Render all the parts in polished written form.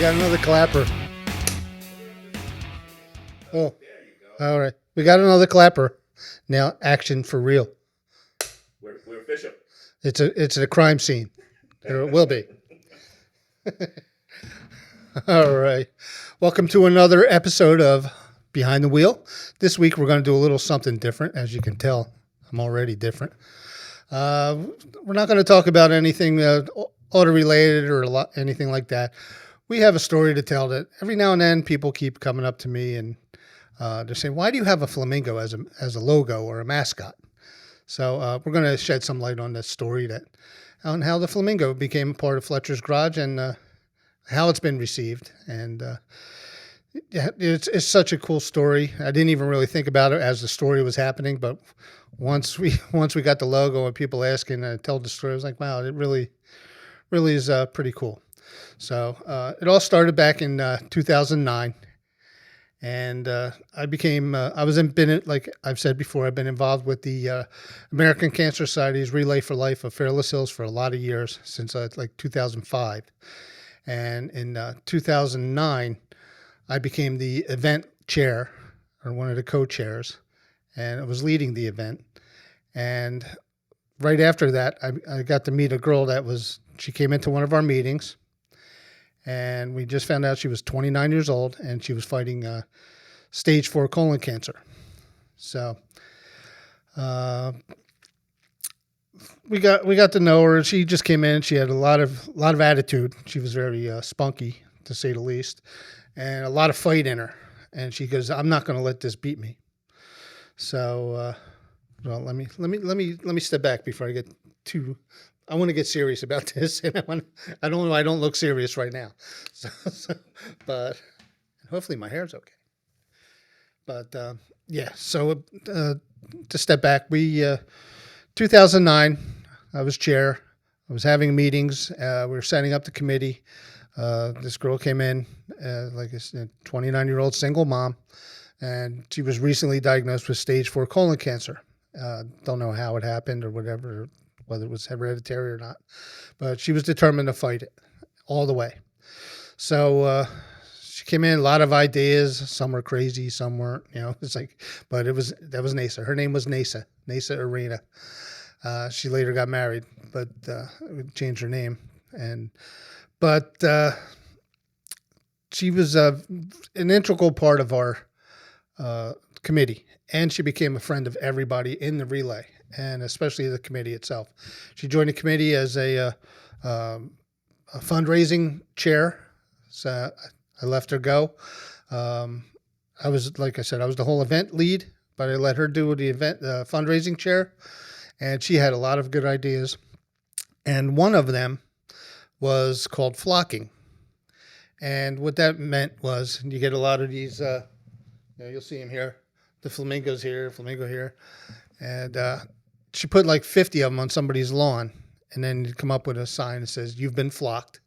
got another clapper. Oh, all right. We got another clapper. Now action for real. We're official. It's a crime scene. Or it will be. All right. Welcome to another episode of Behind the Wheel. This week we're going to do a little something different. As you can tell, I'm already different. We're not going to talk about anything auto-related or anything like that. We have a story to tell that every now and then people keep coming up to me and they're saying, why do you have a flamingo as a logo or a mascot? So we're going to shed some light on this story on how the flamingo became a part of Fletcher's Garage and how it's been received. And it's such a cool story. I didn't even really think about it as the story was happening, but once we got the logo and people asking and tell the story, I was like, wow, it really is pretty cool. So it all started back in 2009, and like I've said before, I've been involved with the American Cancer Society's Relay for Life of Fairless Hills for a lot of years, since like 2005. And in 2009, I became the event chair, or one of the co-chairs, and I was leading the event. And right after that, I got to meet a girl she came into one of our meetings, and we just found out she was 29 years old, and she was fighting stage 4 colon cancer. So we got to know her. She just came in. She had a lot of attitude. She was very spunky, to say the least, and a lot of fight in her. And she goes, "I'm not going to let this beat me." So, well, let me step back before I get too. I want to get serious about this, and I don't look serious right now. But hopefully my hair's okay. But yeah, so to step back, 2009, I was chair. I was having meetings. We were setting up the committee. This girl came in, like I said, 29-year-old single mom, and she was recently diagnosed with stage 4 colon cancer. Don't know how it happened or whatever, whether it was hereditary or not, but she was determined to fight it all the way. So she came in, a lot of ideas. Some were crazy, some weren't. It's like, but that was Nasa. Her name was Nasa Arena. She later got married, but changed her name. But she was an integral part of our committee, and she became a friend of everybody in the relay, and especially the committee itself. She joined the committee as a fundraising chair. So I let her go. I was, like I said, I was the whole event lead, but I let her do the event fundraising chair, and she had a lot of good ideas. And one of them was called flocking. And what that meant was you get a lot of these, you'll see them here, the flamingo here. And she put like 50 of them on somebody's lawn, and then you'd come up with a sign that says, "You've been flocked."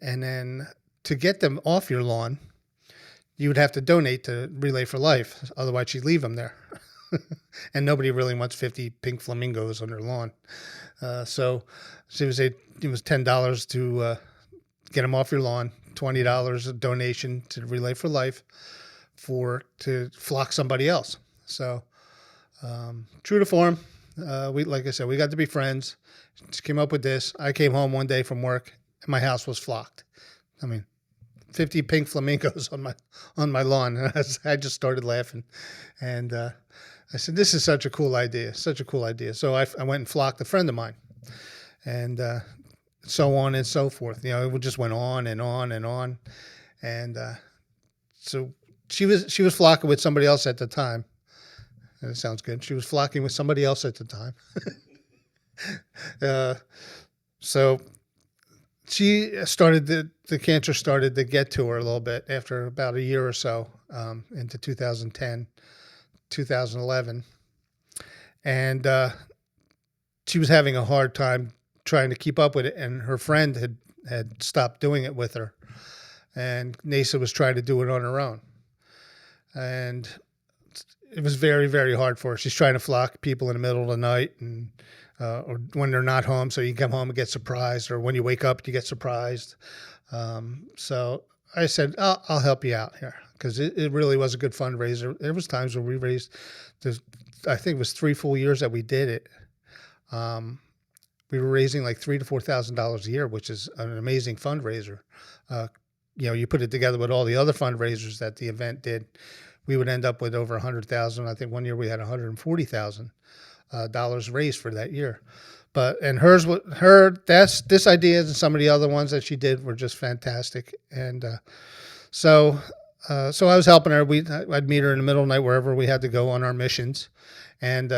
And then to get them off your lawn, you would have to donate to Relay for Life. Otherwise, she'd leave them there. And nobody really wants 50 pink flamingos on their lawn. So she would say it was $10 to get them off your lawn, $20 a donation to Relay for Life to flock somebody else. So true to form, like I said, we got to be friends. She came up with this. I came home one day from work, and my house was flocked. 50 pink flamingos on my lawn. And I just started laughing, and I said, "This is such a cool idea, such a cool idea." So I went and flocked a friend of mine, and so on and so forth. It just went on and on and on, and so she was flocking with somebody else at the time. That sounds good. She was flocking with somebody else at the time. So she started the cancer started to get to her a little bit after about a year or so, into 2010, 2011. And she was having a hard time trying to keep up with it, and her friend had stopped doing it with her, and Nasa was trying to do it on her own. And it was very, very hard for her. She's trying to flock people in the middle of the night, and or when they're not home, so you come home and get surprised, or when you wake up, you get surprised. So I said, I'll help you out here because it really was a good fundraiser. There was times where we raised, I think it was 3 full years that we did it. We were raising like $3,000 to $4,000 a year, which is an amazing fundraiser. You put it together with all the other fundraisers that the event did, we would end up with over 100,000. I think one year we had $140,000 raised for that year. And this idea and some of the other ones that she did were just fantastic. And so I was helping her. I'd meet her in the middle of the night wherever we had to go on our missions, and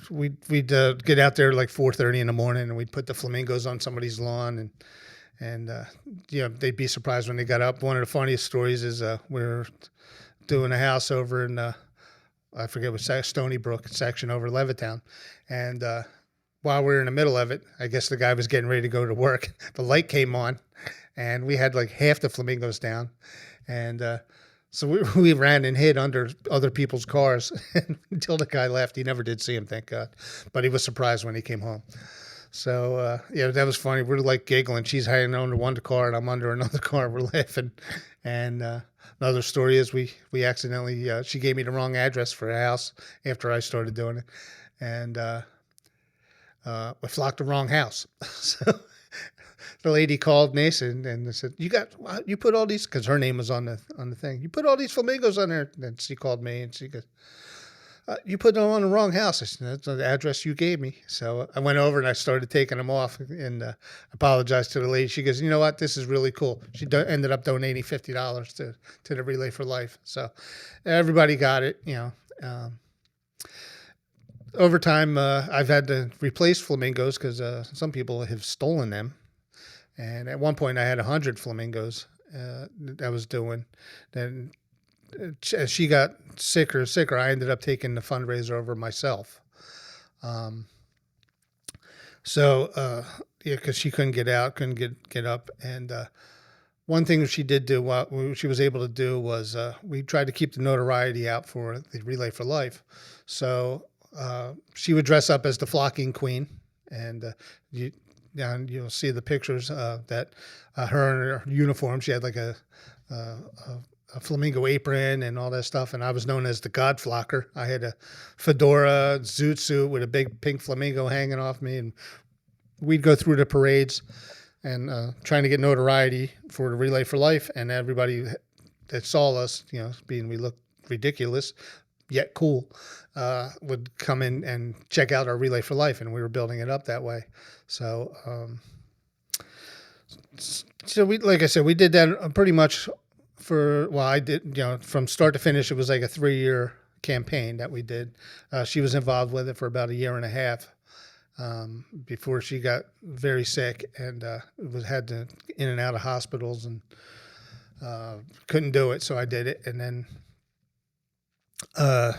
we'd get out there like 4:30 in the morning, and we'd put the flamingos on somebody's lawn, and they'd be surprised when they got up. One of the funniest stories is we were doing a house over in I forget what Stony Brook section over Levittown, and while we were in the middle of it, I guess the guy was getting ready to go to work. The light came on, and we had like half the flamingos down, and so we ran and hid under other people's cars until the guy left. He never did see him, thank God, but he was surprised when he came home. So that was funny. We're like giggling. She's hanging under one car, and I'm under another car. We're laughing, and another story is we accidentally she gave me the wrong address for a house after I started doing it, and we flocked the wrong house. So the lady called Mason and said, "You put all these," because her name was on the thing. "You put all these flamingos on there." And she called me and she goes, "You put them on the wrong house." I said, "That's the address you gave me." So I went over and I started taking them off and apologized to the lady. She goes, "You know what? This is really cool." She ended up donating $50 to the Relay for Life. So everybody got it. Over time, I've had to replace flamingos because some people have stolen them. And at one point, I had 100 flamingos that I was doing. Then as she got sicker and sicker, I ended up taking the fundraiser over myself. Because she couldn't get out, couldn't get up. And one thing she did do, what she was able to do was we tried to keep the notoriety out for the Relay for Life. So she would dress up as the flocking queen, and you'll see the pictures that her in her uniform. She had like a flamingo apron and all that stuff, and I was known as the God Flocker. I had a fedora, zoot suit with a big pink flamingo hanging off me, and we'd go through the parades and trying to get notoriety for the Relay for Life, and everybody that saw us, being we looked ridiculous yet cool, would come in and check out our Relay for Life, and we were building it up that way. So, we, like I said, we did that pretty much I did, from start to finish. It was like a 3-year campaign that we did. She was involved with it for about a year and a half before she got very sick and had to in and out of hospitals and couldn't do it. So I did it, and then I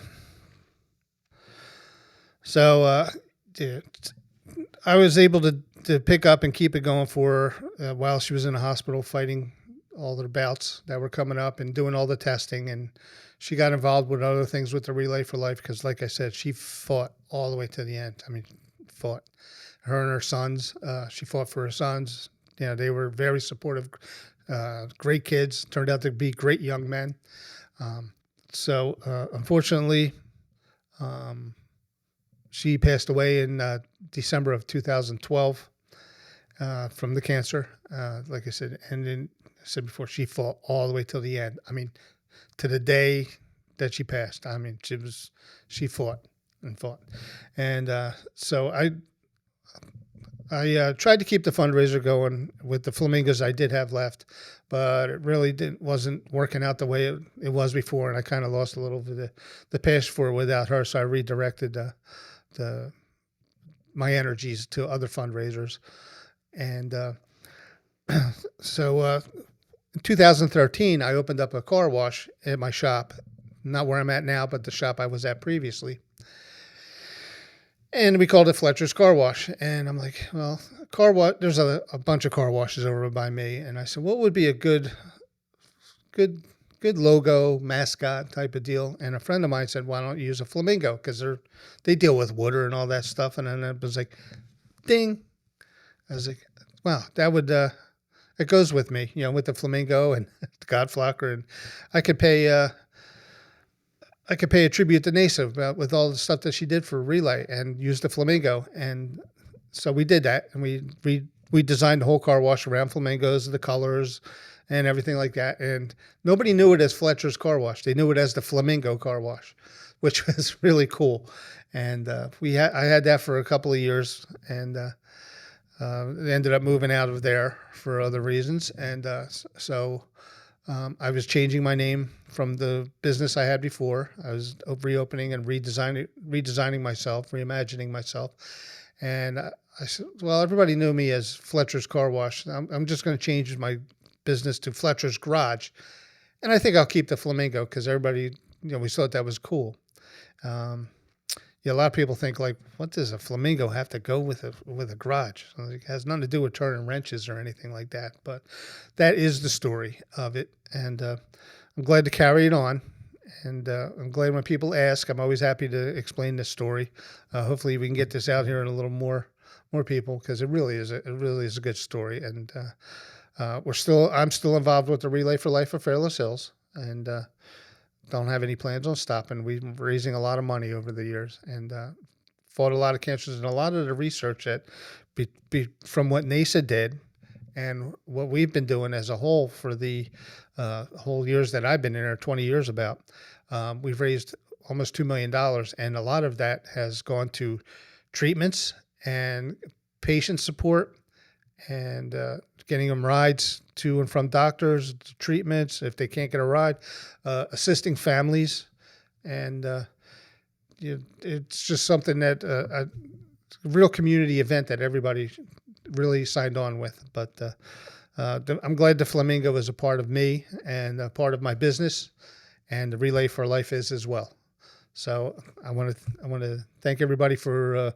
was able to pick up and keep it going for her while she was in the hospital fighting all the bouts that were coming up and doing all the testing. And she got involved with other things with the Relay for Life because, like I said, she fought all the way to the end. I mean, fought. Her and her sons, she fought for her sons. They were very supportive, great kids, turned out to be great young men. Unfortunately, she passed away in December of 2012 from the cancer. Like I said, and then I said before, she fought all the way till the end. I mean, to the day that she passed. I mean, she fought and fought, and so I tried to keep the fundraiser going with the flamingos I did have left, but it really wasn't working out the way it was before, and I kind of lost a little bit of the passion for it without her. So I redirected my energies to other fundraisers, and so in 2013 I opened up a car wash at my shop, not where I'm at now, but the shop I was at previously. And we called it Fletcher's Car Wash. And I'm like, well, car wash. There's a bunch of car washes over by me. And I said, what would be a good logo, mascot type of deal? And a friend of mine said, why don't you use a flamingo? Because they deal with water and all that stuff. And then it was like, ding. I was like, wow, that would it goes with me, with the flamingo and the Godflocker, and I could pay a tribute to NASA with all the stuff that she did for relay and use the flamingo. And so we did that, and we designed the whole car wash around flamingos, the colors, and everything like that. And nobody knew it as Fletcher's Car Wash; they knew it as the Flamingo Car Wash, which was really cool. And I had that for a couple of years, and ended up moving out of there for other reasons. And so I was changing my name from the business I had before. I was reopening and redesigning myself, reimagining myself. And I said, well, everybody knew me as Fletcher's Car Wash. I'm just going to change my business to Fletcher's Garage. And I think I'll keep the Flamingo because everybody, we thought that was cool. A lot of people think, like, what does a flamingo have to go with a garage? It has nothing to do with turning wrenches or anything like that. But that is the story of it, and I'm glad to carry it on. And I'm glad when people ask. I'm always happy to explain this story. Hopefully, we can get this out here in a little more people, because it really is a good story. And I'm still involved with the Relay for Life of Fairless Hills, and don't have any plans on stopping. We've been raising a lot of money over the years, and fought a lot of cancers, and a lot of the research that from what NASA did and what we've been doing as a whole for the whole years that I've been in there, 20 years about, we've raised almost $2 million. And a lot of that has gone to treatments and patient support, and getting them rides to and from doctors, treatments if they can't get a ride, assisting families, and it's just something that a real community event that everybody really signed on with. But I'm glad the Flamingo is a part of me and a part of my business, and the Relay for Life is as well. So I want to thank everybody for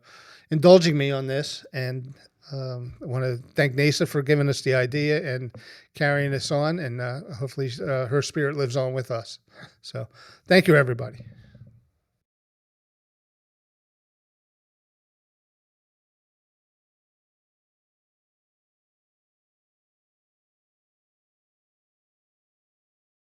indulging me on this, and I want to thank NASA for giving us the idea and carrying us on, and hopefully her spirit lives on with us. So thank you, everybody.